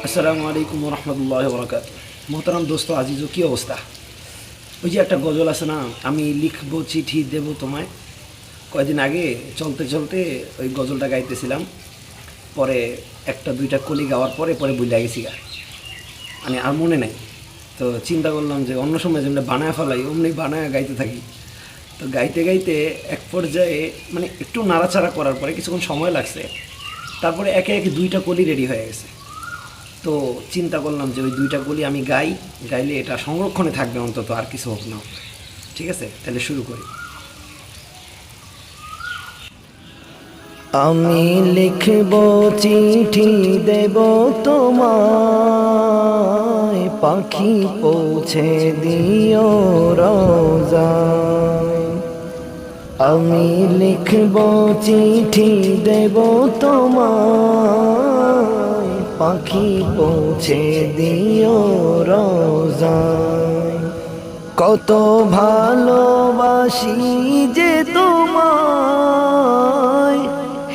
আসসালামু আলাইকুম রহমতুল্লাহ বরকাত। মোহতারাম দোস্ত আজিজও, কী অবস্থা? ওই যে একটা গজল আছে না, আমি লিখবো চিঠি দেব তোমায়। কয়দিন আগে চলতে চলতে ওই গজলটা গাইতেছিলাম, পরে একটা দুইটা কলি গাওয়ার পরে পরে বুঝলে গেছি গা, মানে আর মনে নাই। তো চিন্তা করলাম যে অন্য সময় যেমন বানায় ফেলাই অমনি বানায় গাইতে থাকি। তো গাইতে গাইতে এক পর্যায়ে মানে একটু নাড়াচাড়া করার পরে কিছুক্ষণ সময় লাগছে, তারপরে একে একে দুইটা কলি রেডি হয়ে গেছে। তো চিন্তা করলাম যে ওই দুইটা কলি আমি গাইলে এটা সংরক্ষণে থাকবে, অন্তত আর কিছু হোক না। ঠিক আছে, তাহলে শুরু করি। আমি লিখব চিঠি দেব তোমায়, পাখি পৌঁছে দিও রোজায়। আমি লিখব চিঠি দেব তোমায়, পাখি পৌঁছে দিও রোজায়। কত ভালোবাসি যে তোমায়,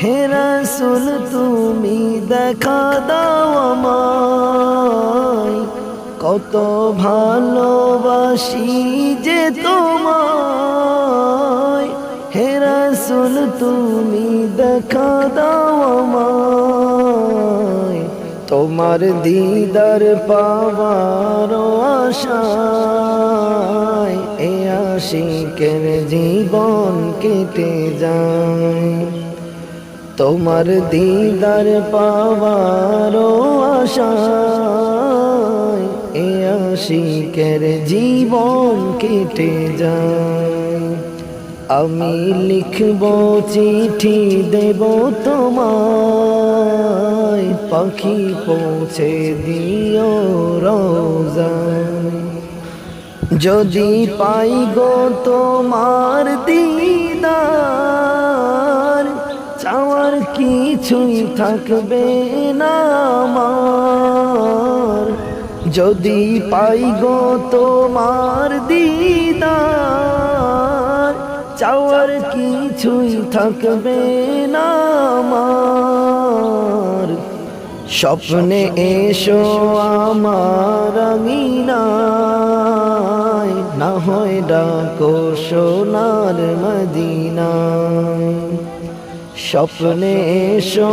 হে রাসূল তুমি দেখা দাও আমায়। কত ভালোবাসি যে তোমায়, হে রাসূল তুমি দেখা দাও আমায়। তোমার দিদার পাওয়ার আশায় এ আশিকের জীবন কেটে যায়। তোমার দিদার পাওয়ার আশায় এ আশিকের জীবন কেটে যায়। আমি লিখব চিঠি দেব তোমায়, পাখি পৌঁছে দিও রোজায়। যদি পাই গো তোমার দিদার, চাওয়ার কিছুই থাকবে না আমার। যদি পাই গো তোমার দিদার, চাওয়ার কিছুই থাকবে না আমার। স্বপ্নে এসো আমার আঙিনায়, না হয় ডাকো সোনার মদিনায়। স্বপ্নে এসো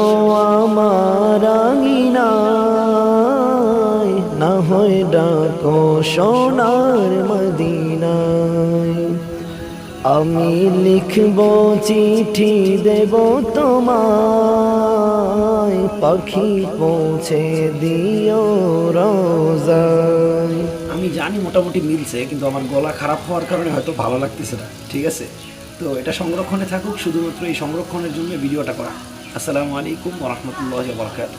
আমার আঙিনায়, না হয় ডাকো সোনার মদিনায়। আমি লিখব চিঠি দেব তোমায়, পাখি পৌঁছে দিও রোজায়। আমি জানি মোটামুটি মিলছে, কিন্তু আমার গলা খারাপ হওয়ার কারণে হয়তো ভালো লাগতেছে না। ঠিক আছে, তো এটা সংরক্ষণে থাকুক, শুধুমাত্র এই সংরক্ষণের জন্য ভিডিওটা করা। আসসালামু আলাইকুম রহমতুল্লাহ বরকাত।